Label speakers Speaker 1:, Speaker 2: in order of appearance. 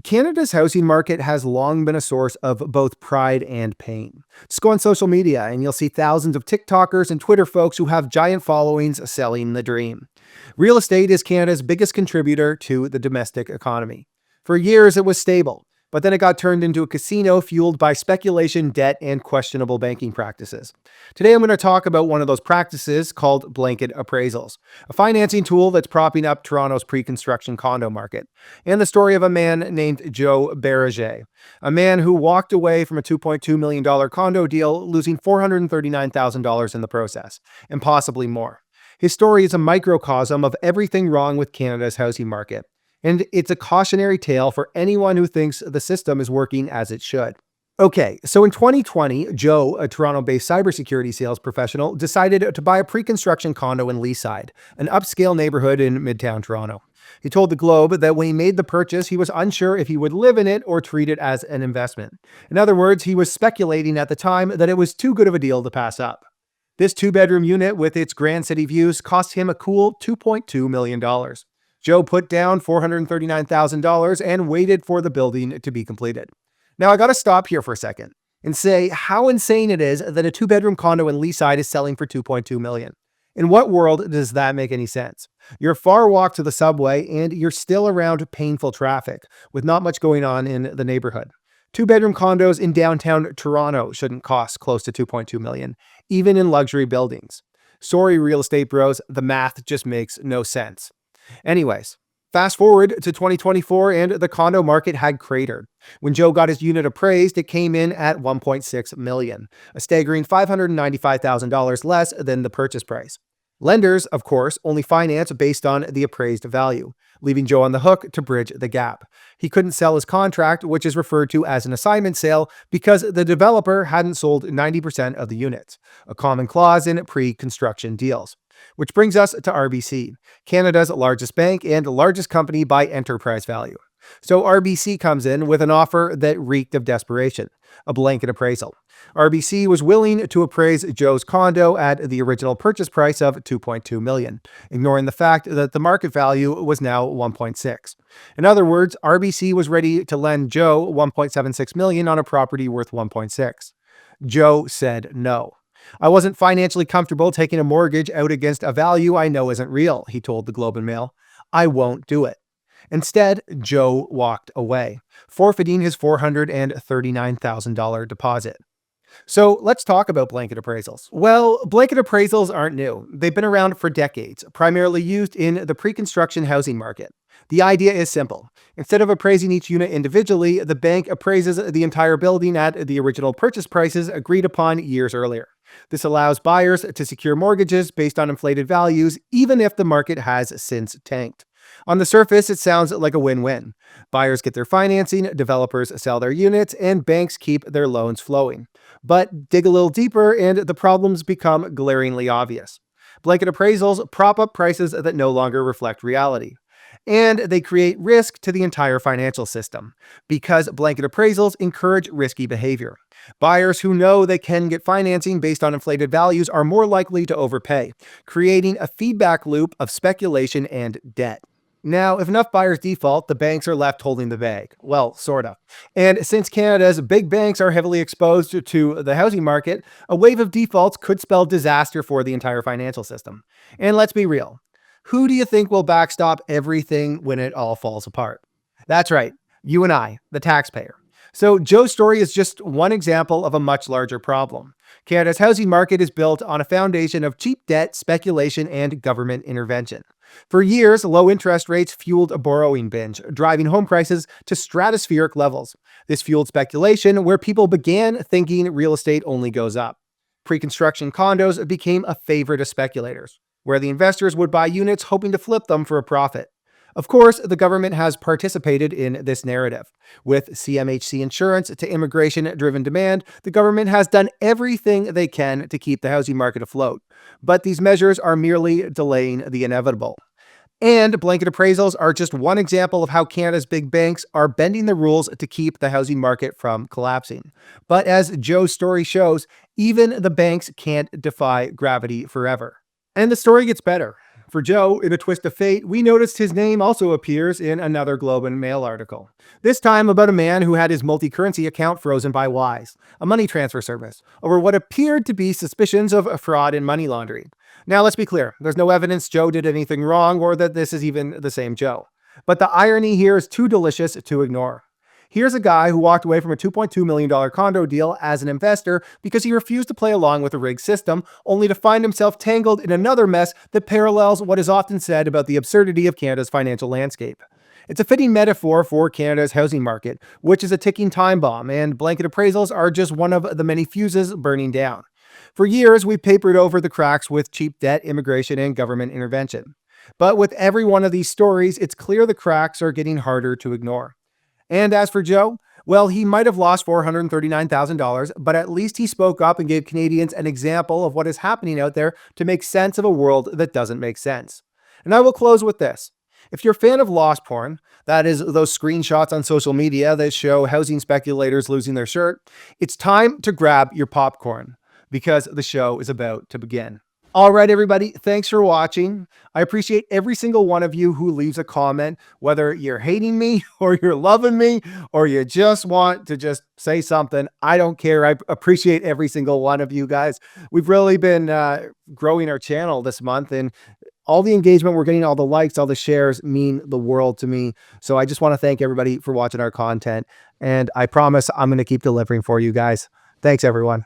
Speaker 1: Canada's housing market has long been a source of both pride and pain. Just go on social media and you'll see thousands of TikTokers and Twitter folks who have giant followings selling the dream. Real estate is Canada's biggest contributor to the domestic economy. For years, it was stable, but then it got turned into a casino fueled by speculation, debt, and questionable banking practices. Today, I'm going to talk about one of those practices called blanket appraisals, a financing tool that's propping up Toronto's pre-construction condo market, and the story of a man named Joe Berger, a man who walked away from a $2.2 million condo deal, losing $439,000 in the process, and possibly more. His story is a microcosm of everything wrong with Canada's housing market. And it's a cautionary tale for anyone who thinks the system is working as it should. Okay, so in 2020, Joe, a Toronto-based cybersecurity sales professional, decided to buy a pre-construction condo in Leaside, an upscale neighborhood in Midtown Toronto. He told the Globe that when he made the purchase, he was unsure if he would live in it or treat it as an investment. In other words, he was speculating at the time that it was too good of a deal to pass up. This two-bedroom unit with its grand city views cost him a cool $2.2 million. Joe put down $439,000 and waited for the building to be completed. Now, I got to stop here for a second and say how insane it is that a two-bedroom condo in Leaside is selling for $2.2 million. In what world does that make any sense? You're a far walk to the subway and you're still around painful traffic with not much going on in the neighborhood. Two-bedroom condos in downtown Toronto shouldn't cost close to $2.2 million, even in luxury buildings. Sorry, real estate bros, the math just makes no sense. Anyways, fast forward to 2024 and the condo market had cratered. When Joe got his unit appraised, it came in at $1.6 million, a staggering $595,000 less than the purchase price. Lenders, of course, only finance based on the appraised value, leaving Joe on the hook to bridge the gap. He couldn't sell his contract, which is referred to as an assignment sale, because the developer hadn't sold 90% of the units, a common clause in pre-construction deals. Which brings us to RBC, Canada's largest bank and largest company by enterprise value. So RBC comes in with an offer that reeked of desperation, a blanket appraisal. RBC was willing to appraise Joe's condo at the original purchase price of $2.2 million, ignoring the fact that the market value was now $1.6. In other words, RBC was ready to lend Joe $1.76 million on a property worth $1.6. Joe said no. I wasn't financially comfortable taking a mortgage out against a value I know isn't real, he told the Globe and Mail. I won't do it. Instead, Joe walked away, forfeiting his $439,000 deposit. So let's talk about blanket appraisals. Well, blanket appraisals aren't new. They've been around for decades, primarily used in the pre-construction housing market. The idea is simple. Instead of appraising each unit individually, the bank appraises the entire building at the original purchase prices agreed upon years earlier. This allows buyers to secure mortgages based on inflated values, even if the market has since tanked. On the surface, it sounds like a win-win. Buyers get their financing, developers sell their units, and banks keep their loans flowing. But dig a little deeper and the problems become glaringly obvious. Blanket appraisals prop up prices that no longer reflect reality. And they create risk to the entire financial system, because blanket appraisals encourage risky behavior. Buyers who know they can get financing based on inflated values are more likely to overpay, creating a feedback loop of speculation and debt. Now, if enough buyers default, the banks are left holding the bag. Well, sorta. And since Canada's big banks are heavily exposed to the housing market, a wave of defaults could spell disaster for the entire financial system. And let's be real. Who do you think will backstop everything when it all falls apart? That's right, you and I, the taxpayer. So Joe's story is just one example of a much larger problem. Canada's housing market is built on a foundation of cheap debt, speculation, and government intervention. For years, low interest rates fueled a borrowing binge, driving home prices to stratospheric levels. This fueled speculation, where people began thinking real estate only goes up. Pre-construction condos became a favorite of speculators, where the investors would buy units hoping to flip them for a profit. Of course, the government has participated in this narrative. With CMHC insurance to immigration-driven demand, the government has done everything they can to keep the housing market afloat. But these measures are merely delaying the inevitable. And blanket appraisals are just one example of how Canada's big banks are bending the rules to keep the housing market from collapsing. But as Joe's story shows, even the banks can't defy gravity forever. And the story gets better. For Joe, in a twist of fate, we noticed his name also appears in another Globe and Mail article. This time about a man who had his multi currency account frozen by Wise, a money transfer service, over what appeared to be suspicions of fraud and money laundering. Now, let's be clear, there's no evidence Joe did anything wrong or that this is even the same Joe. But the irony here is too delicious to ignore. Here's a guy who walked away from a $2.2 million condo deal as an investor because he refused to play along with the rigged system, only to find himself tangled in another mess that parallels what is often said about the absurdity of Canada's financial landscape. It's a fitting metaphor for Canada's housing market, which is a ticking time bomb, and blanket appraisals are just one of the many fuses burning down. For years, we've papered over the cracks with cheap debt, immigration, and government intervention. But with every one of these stories, it's clear the cracks are getting harder to ignore. And as for Joe, well, he might have lost $439,000, but at least he spoke up and gave Canadians an example of what is happening out there to make sense of a world that doesn't make sense. And I will close with this. If you're a fan of loss porn, that is those screenshots on social media that show housing speculators losing their shirt, it's time to grab your popcorn because the show is about to begin. All right, everybody, thanks for watching. I appreciate every single one of you who leaves a comment, whether you're hating me or you're loving me or you just want to just say something. I don't care. I appreciate every single one of you guys. We've really been growing our channel this month, and all the engagement we're getting, all the likes, all the shares mean the world to me. So I just want to thank everybody for watching our content, and I promise I'm going to keep delivering for you guys. Thanks, everyone.